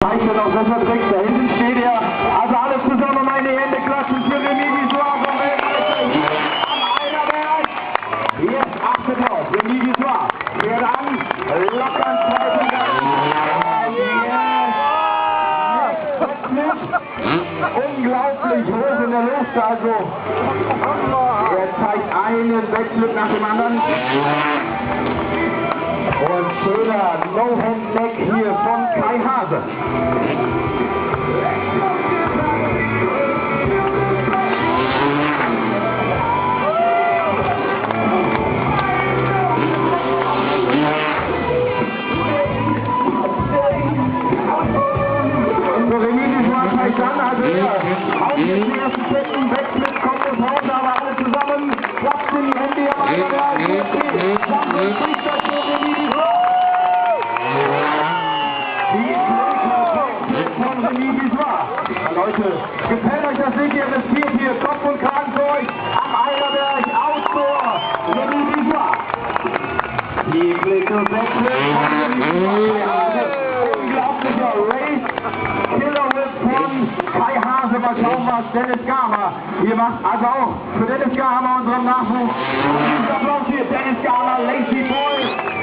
Zeigt er noch besser Tricks, da hinten steht er. Also alle zusammen meine Hände klatschen für Remy Visoire vom Weltmeister am Eiderberg. Jetzt achtet drauf, Remy Visoire fährt an, locker ins zweite Gang. Unglaublich hoch in der Luft, also er zeigt einen Wechsel nach dem anderen. Und schöner No-Hand-Neck hier von Kai Hase. So, Remy Visoire zeigt an, also er auf den ersten Schritten weg mit Kopf und Haus, aber alle zusammen klatschen die Hände hier weiter. Leute, gefällt euch das nicht? Ihr riskiert hier Kopf und Kragen für euch am Eiderberg Outdoor. Remy Visoire. Die Blicke wechseln von Remy Visoire. Unglaublicher Race. Killer Whip von Kai Hase. Mal schauen, was Dennis Garmer hier macht. Also auch für Dennis Garmer, unserem Nachwuchs. Applaus hier, Dennis Garmer, Lazy Boy.